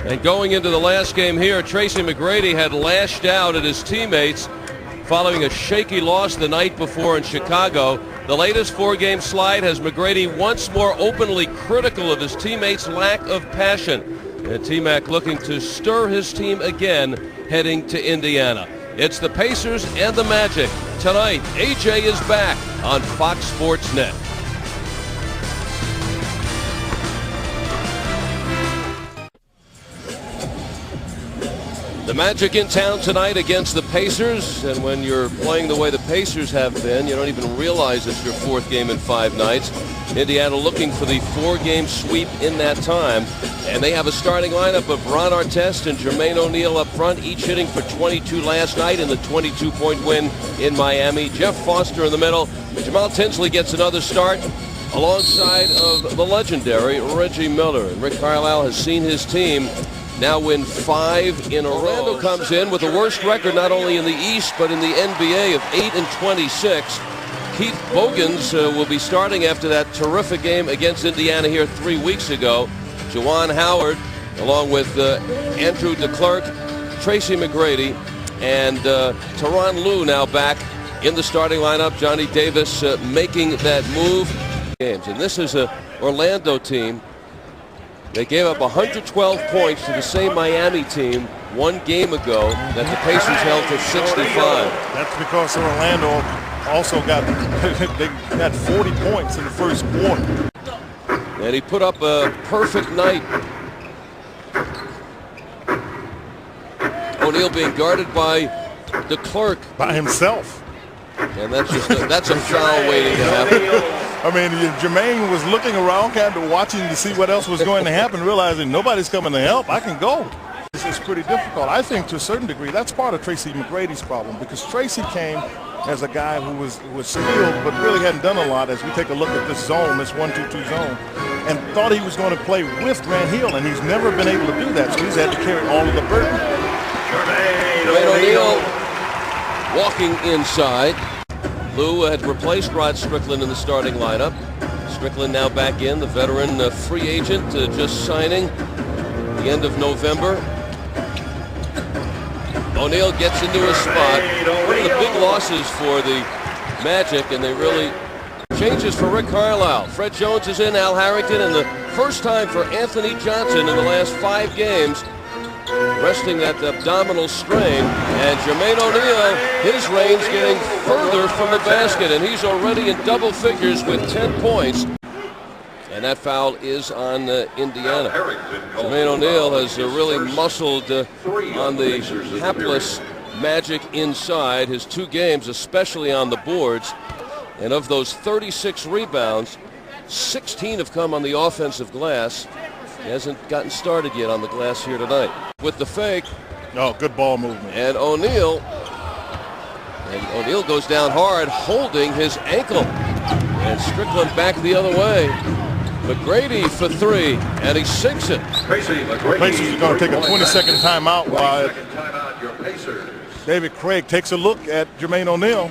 And going into the last game here, Tracy McGrady had lashed out at his teammates following a shaky loss the night before in Chicago. The latest 4-game slide has McGrady once more openly critical of his teammates' lack of passion. And T-Mac looking to stir his team again heading to Indiana. It's the Pacers and the Magic. Tonight, AJ is back on Fox Sports Net. The Magic in town tonight against the Pacers, and when you're playing the way the Pacers have been, you don't even realize it's your 4th game in 5 nights. Indiana looking for the 4-game sweep in that time, and they have a starting lineup of Ron Artest and Jermaine O'Neal up front, each hitting for 22 last night in the 22-point win in Miami. Jeff Foster in the middle. Jamal Tinsley gets another start alongside of the legendary Reggie Miller. And Rick Carlisle has seen his team now win 5 in a row. Orlando comes in with the worst record not only in the East but in the NBA of 8-26. Keith Bogans will be starting after that terrific game against Indiana here 3 weeks ago. Juwan Howard along with Andrew DeClercq, Tracy McGrady, and Tyronn Lue now back in the starting lineup. Johnny Davis making that move. And this is a Orlando team. They gave up 112 points to the same Miami team 1 game ago that the Pacers held to 65. That's because Orlando also got 40 points in the first quarter. And he put up a perfect night. O'Neal being guarded by DeClercq. By himself. And that's a foul waiting to happen. I mean, Jermaine was looking around, kind of watching to see what else was going to happen, realizing nobody's coming to help. I can go. This is pretty difficult. I think to a certain degree that's part of Tracy McGrady's problem, because Tracy came as a guy who was skilled but really hadn't done a lot. As we take a look at this zone, this 1-2-2 zone, and thought he was going to play with Grant Hill, and he's never been able to do that, so he's had to carry all of the burden. Jermaine O'Neal walking inside. Lue had replaced Rod Strickland in the starting lineup. Strickland now back in, the veteran free agent, just signing the end of November. O'Neal gets into his spot. One of the big losses for the Magic, and they really changes for Rick Carlisle. Fred Jones is in, Al Harrington, and the first time for Anthony Johnson in the last 5 games, resting that abdominal strain. And Jermaine O'Neal, his range getting further from the basket, and he's already in double figures with 10 points. And that foul is on Indiana. Jermaine O'Neal has really muscled on the hapless Magic inside. His 2 games, especially on the boards. And of those 36 rebounds, 16 have come on the offensive glass. He hasn't gotten started yet on the glass here tonight. With the fake. Oh, good ball movement. And O'Neal goes down hard, holding his ankle. And Strickland back the other way. McGrady for 3, and he sinks it. Pacers are going to take a 20-second timeout while David Craig takes a look at Jermaine O'Neal.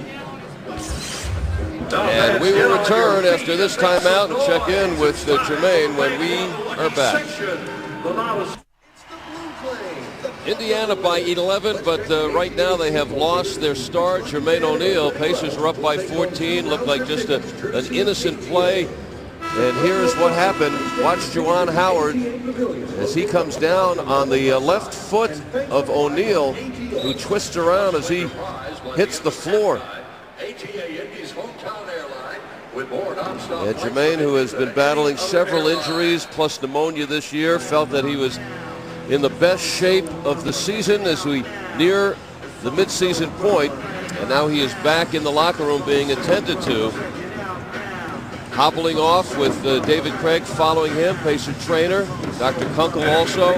And we will return after this timeout and check in with Jermaine when we are back. Indiana by 11, but right now they have lost their star, Jermaine O'Neal. Pacers are up by 14. Looked like just an innocent play. And here's what happened. Watch Juwan Howard as he comes down on the left foot of O'Neal, who twists around as he hits the floor. And Jermaine, who has been battling several injuries plus pneumonia this year, felt that he was in the best shape of the season as we near the midseason point, and now he is back in the locker room being attended to. Hobbling off with David Craig following him, Pacer trainer, Dr. Kunkel also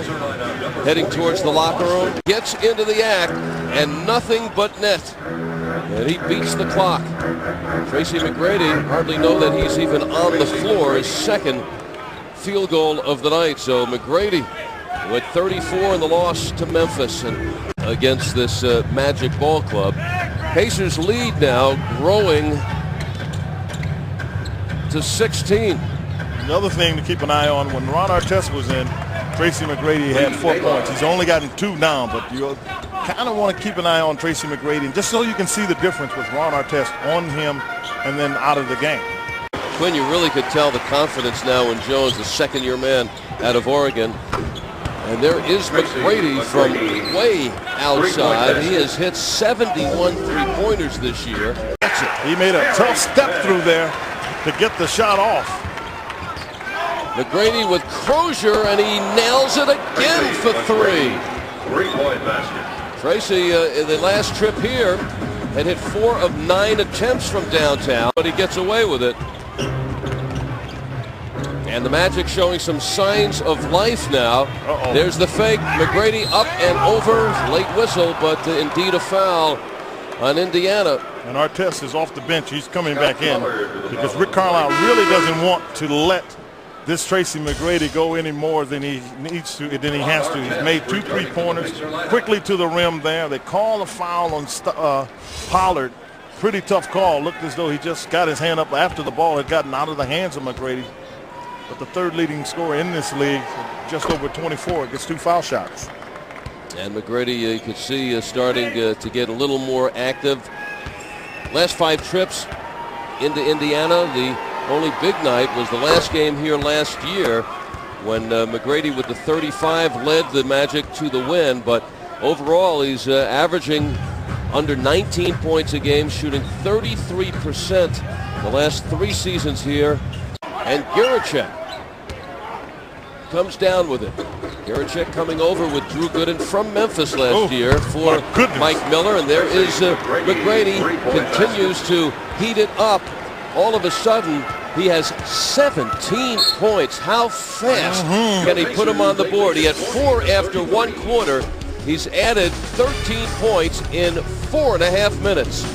heading towards the locker room. Gets into the act, and nothing but net. And he beats the clock. Tracy McGrady hardly know that he's even on the floor. His 2nd field goal of the night. So McGrady with 34 in the loss to Memphis and against this Magic ball club. Pacers lead now growing to 16. Another thing to keep an eye on, when Ron Artest was in, Tracy McGrady had 4 points. He's only gotten 2 now, but you kind of want to keep an eye on Tracy McGrady, just so you can see the difference with Ron Artest on him and then out of the game. Quinn, you really could tell the confidence now in Jones, the second-year man out of Oregon. And there is McGrady from way outside. He has hit 71 three-pointers this year. That's it. He made a tough step through there to get the shot off. McGrady with Crozier, and he nails it again for 3. 3-point basket. Tracy, in the last trip here, had hit 4 of 9 attempts from downtown, but he gets away with it. And the Magic showing some signs of life now. There's the fake. McGrady up and over. Late whistle, but indeed a foul on Indiana. And Artest is off the bench. He's coming back in because Rick Carlisle really doesn't want to let this Tracy McGrady go any more than he needs to, than he has to. He's made 2 3-pointers quickly to the rim there. They call a foul on Pollard. Pretty tough call. Looked as though he just got his hand up after the ball had gotten out of the hands of McGrady. But the 3rd leading scorer in this league, just over 24, gets 2 foul shots. And McGrady, you could see starting to get a little more active. Last 5 trips into Indiana. The only big night was the last game here last year when McGrady with the 35 led the Magic to the win. But overall, he's averaging under 19 points a game, shooting 33% the last 3 seasons here. And Guricek comes down with it. Guricek coming over with Drew Gooden from Memphis last year for Mike Miller. And there is McGrady, continues to heat it up. All of a sudden, he has 17 points. How fast can he put him on the board? He had 4 after 1 quarter. He's added 13 points in 4.5 minutes.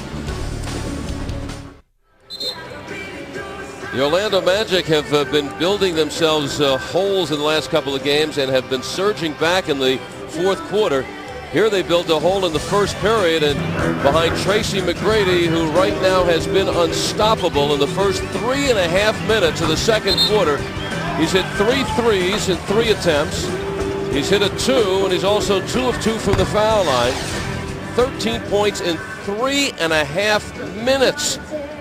The Orlando Magic have been building themselves holes in the last couple of games and have been surging back in the 4th quarter. Here they built a hole in the 1st period, and behind Tracy McGrady, who right now has been unstoppable in the first 3.5 minutes of the 2nd quarter. He's hit 3 threes in 3 attempts. He's hit a 2, and he's also 2 of 2 from the foul line. 13 points in 3.5 minutes.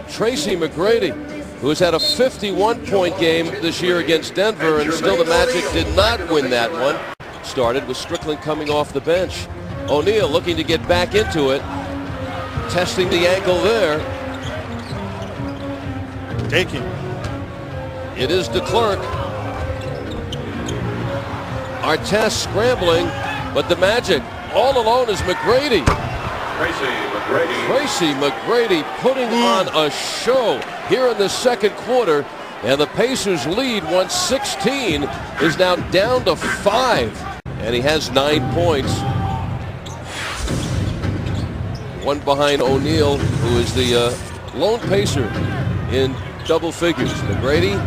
Tracy McGrady, who has had a 51-point game this year against Denver, and still the Magic did not win that one. Started with Strickland coming off the bench. O'Neal looking to get back into it. Testing the ankle there. Taking. It is DeClercq. Artest scrambling, but the Magic all alone is McGrady. Tracy McGrady putting on a show here in the 2nd quarter, and the Pacers lead 116 is now down to 5, and he has 9 points. 1 behind O'Neal, who is the lone Pacer in double figures. McGrady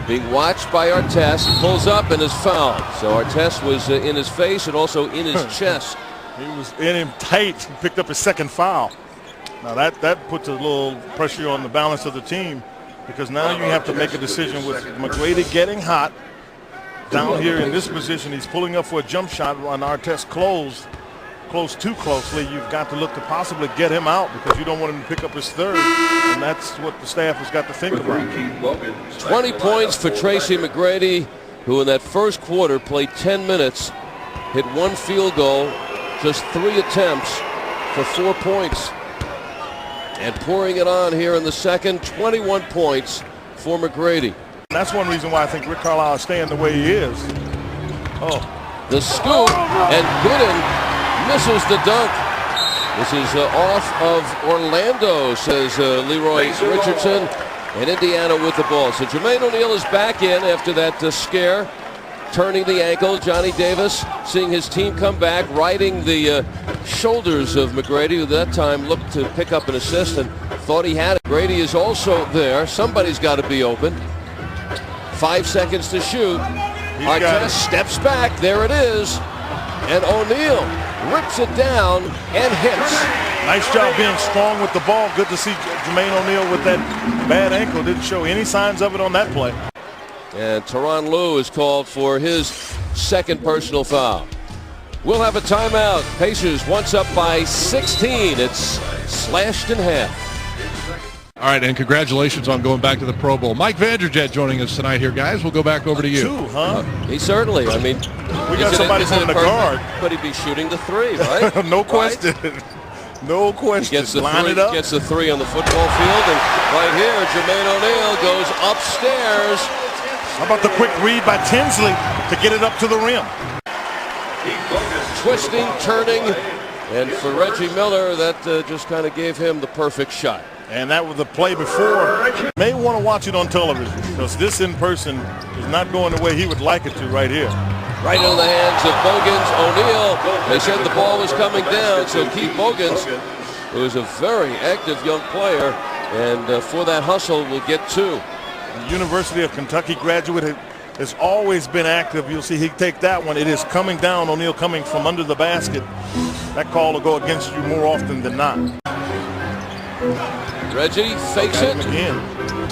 being watched by Artest, pulls up and is fouled. So Artest was in his face and also in his chest. He was in him tight. He picked up his 2nd foul. Now that puts a little pressure on the balance of the team, because now you have to make a decision with McGrady getting hot. Down here in this position, he's pulling up for a jump shot when Artest close too closely. You've got to look to possibly get him out because you don't want him to pick up his 3rd, and that's what the staff has got to think about. 20 points for Tracy McGrady, who in that 1st quarter played 10 minutes, hit 1 field goal, just 3 attempts for 4 points. And pouring it on here in the 2nd, 21 points for McGrady. That's one reason why I think Rick Carlisle is staying the way he is. The scoop, and Gooden misses the dunk. This is off of Orlando, says Leroy Richardson, and Indiana with the ball. So Jermaine O'Neal is back in after that scare, turning the ankle. Johnny Davis seeing his team come back, riding the shoulders of McGrady, who at that time looked to pick up an assist and thought he had it. McGrady is also there. Somebody's got to be open. 5 seconds to shoot. Artest steps back. There it is. And O'Neal rips it down and hits. Nice job being strong with the ball. Good to see Jermaine O'Neal with that bad ankle. Didn't show any signs of it on that play. And Tyronn Lue is called for his second personal foul. We'll have a timeout. Pacers once up by 16. It's slashed in half. All right, and congratulations on going back to the Pro Bowl. Mike Vanderjet joining us tonight here, guys. We'll go back over to you. Two, huh? He certainly. I mean, we got somebody on the guard. But he'd be shooting the three, right? No question. Right? No question. He gets the Line three, it up. gets the three on the football field, and right here, Jermaine O'Neal goes upstairs. How about the quick read by Tinsley to get it up to the rim? Twisting, turning, and for Reggie Miller, that just kind of gave him the perfect shot. And that was the play before. You may want to watch it on television because this in person is not going the way he would like it to right here. Right into the hands of Bogans. O'Neal, they said the ball was coming down, so Keith Bogans, who is a very active young player, and for that hustle will get two. The University of Kentucky graduate has always been active. You'll see he take that one. It is coming down. O'Neal coming from under the basket. That call will go against you more often than not. Reggie fakes it. Again.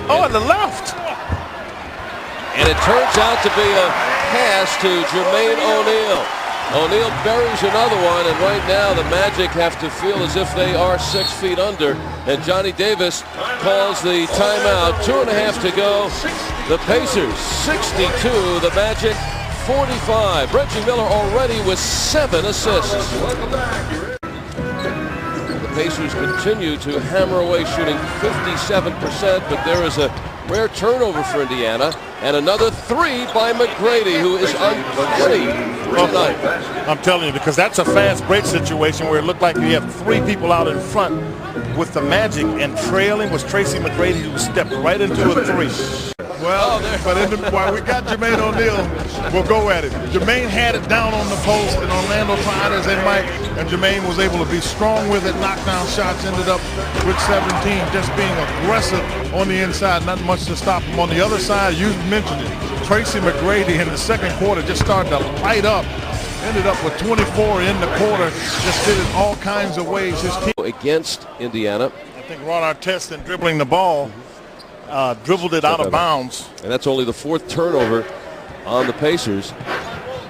Oh, on the left. And it turns out to be a pass to Jermaine O'Neal. O'Neal buries another one, and right now the Magic have to feel as if they are 6 feet under. And Johnny Davis calls the timeout. 2.5 to go. The Pacers 62, the Magic 45. Reggie Miller already with 7 assists. The Pacers continue to hammer away, shooting 57%, but there is a rare turnover for Indiana, and another three by McGrady, who is uncanny tonight. I'm telling you, because that's a fast break situation where it looked like you have 3 people out in front with the Magic, and trailing was Tracy McGrady, who stepped right into a 3. Well, but while we got Jermaine O'Neal, we'll go at it. Jermaine had it down on the post, and Orlando tried as they might, and Jermaine was able to be strong with it, knock down shots, ended up with 17, just being aggressive on the inside, not much to stop him. On the other side, you mentioned it, Tracy McGrady in the second quarter just started to light up, ended up with 24 in the quarter, just did it all kinds of ways. His team against Indiana. I think Ron Artest in dribbling the ball, dribbled it out of bounds. And that's only the 4th turnover on the Pacers.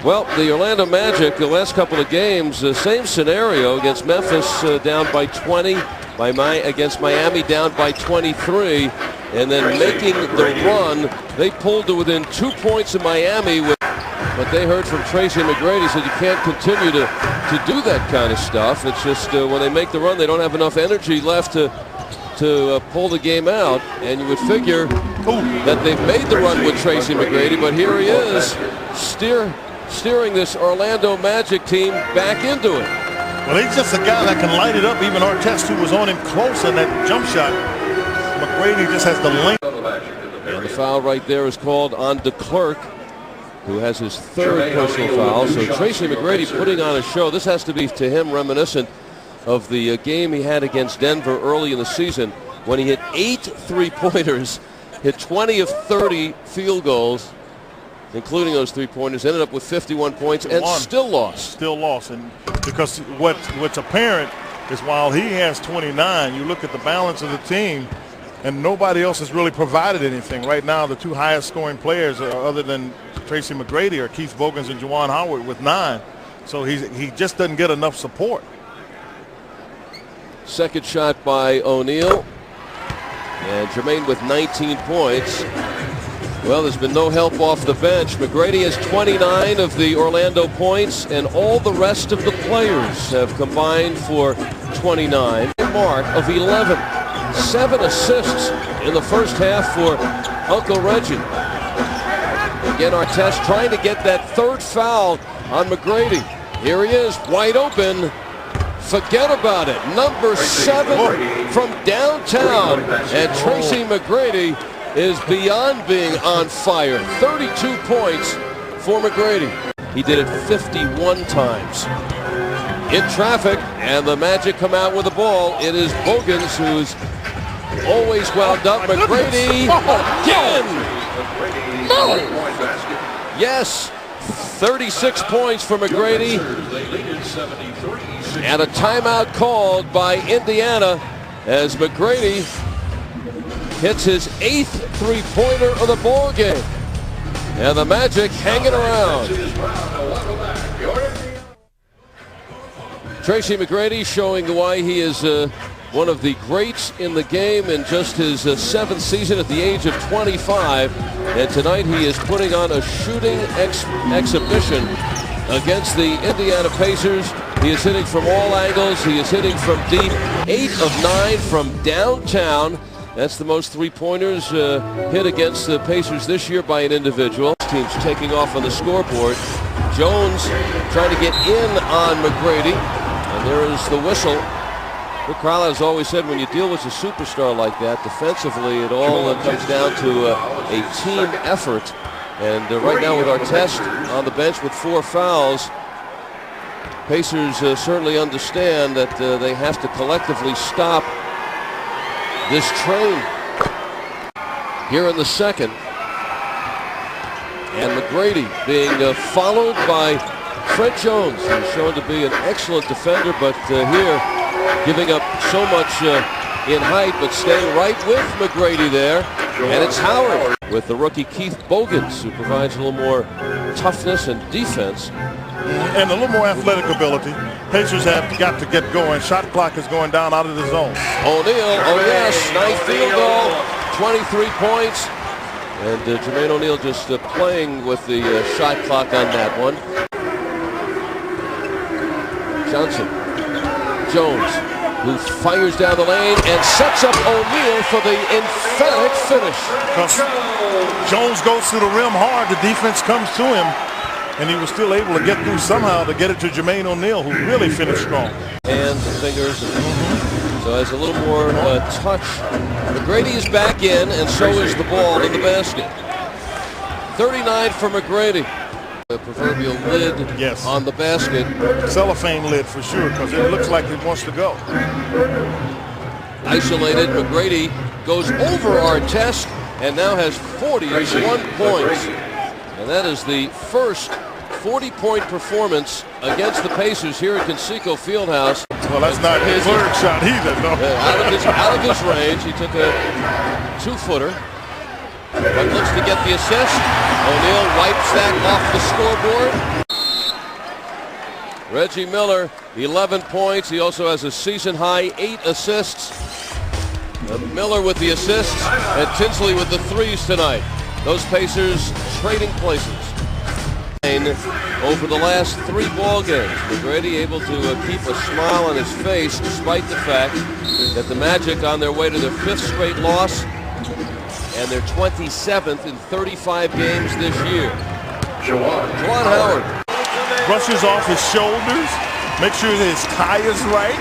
Well, the Orlando Magic, the last couple of games, same scenario against Memphis, down by 20, against Miami down by 23, and then making the run. They pulled to within 2 points of Miami, but they heard from Tracy McGrady, said you can't continue to do that kind of stuff. It's just when they make the run, they don't have enough energy left to pull the game out, and you would figure that they've made the run with Tracy McGrady, but here he is steering this Orlando Magic team back into it. Well, he's just a guy that can light it up. Even Artest, who was on him close on that jump shot, McGrady just has the length. And the foul right there is called on DeClerc, who has his 3rd personal foul. So Tracy McGrady putting on a show. This has to be to him reminiscent of the game he had against Denver early in the season when he hit 8 3-pointers, hit 20 of 30 field goals, including those 3-pointers, ended up with 51 points and still lost. Still lost. And because what's apparent is while he has 29, you look at the balance of the team, and nobody else has really provided anything. Right now, the 2 highest scoring players, other than Tracy McGrady, are Keith Bogans and Juwan Howard with 9. So he just doesn't get enough support. Second shot by O'Neal, and Jermaine with 19 points. Well, there's been no help off the bench. McGrady has 29 of the Orlando points, and all the rest of the players have combined for 29. Mark of 11. 7 assists in the first half for Uncle Reggie. Again, Artest trying to get that 3rd foul on McGrady. Here he is, wide open. Forget about it. Number 7 from downtown. And Tracy McGrady is beyond being on fire. 32 points for McGrady. He did it 51 times. In traffic, and the Magic come out with the ball. It is Bogans who's always wound up. McGrady again. Yes. 36 points for McGrady, and a timeout called by Indiana as McGrady hits his 8th 3-pointer of the ball game. And the Magic hanging around. Tracy McGrady showing why he is one of the greats in the game in just his 7th season at the age of 25. And tonight he is putting on a shooting exhibition against the Indiana Pacers. He is hitting from all angles. He is hitting from deep. 8 of 9 from downtown. That's the most three-pointers hit against the Pacers this year by an individual. Team's taking off on the scoreboard. Jones trying to get in on McGrady. And there is the whistle. Rick Carlisle has always said when you deal with a superstar like that, defensively it all comes down to a team effort. And right now with Artest on the bench with 4 fouls, Pacers certainly understand that they have to collectively stop this train here in the second. And McGrady being followed by Fred Jones, who's shown to be an excellent defender, but here giving up so much in height, but staying right with McGrady there. And it's Howard with the rookie Keith Bogans, who provides a little more toughness and defense. And a little more athletic ability. Pacers have got to get going. Shot clock is going down out of the zone. O'Neal, oh yes, nice field goal, 23 points. And Jermaine O'Neal just playing with the shot clock on that one. Johnson, Jones, who fires down the lane and sets up O'Neal for the emphatic finish. Jones goes to the rim hard. The defense comes to him. And he was still able to get through somehow to get it to Jermaine O'Neal, who really finished strong. Hands and fingers. So has a little more touch. McGrady is back in, and so is the ball in the basket. 39 for McGrady. The proverbial lid on the basket. Cellophane lid for sure, because it looks like it wants to go. Isolated, McGrady goes over Artest and now has 41 points. And that is the first 40-point performance against the Pacers here at Conseco Fieldhouse. Well, that's not his third shot either, no. Out of his range, he took a 2-footer, but looks to get the assist. O'Neal wipes that off the scoreboard. Reggie Miller, 11 points. He also has a season-high 8 assists. Miller with the assists, and Tinsley with the threes tonight. Those Pacers trading places. Over the last 3 ball games, McGrady able to keep a smile on his face despite the fact that the Magic on their way to their 5th straight loss and their 27th in 35 games this year. Juwan Howard brushes off his shoulders, make sure that his tie is right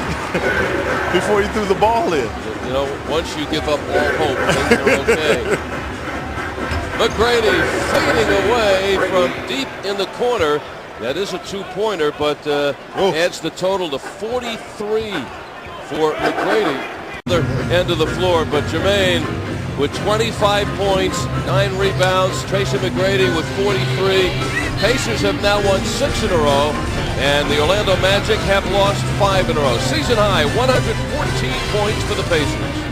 before he threw the ball in. You know, once you give up all hope, things are okay. McGrady fading away from deep in the corner. That is a 2-pointer, but adds the total to 43 for McGrady. Other end of the floor, but Jermaine with 25 points, 9 rebounds. Tracy McGrady with 43. Pacers have now won 6 in a row, and the Orlando Magic have lost 5 in a row. Season high, 114 points for the Pacers.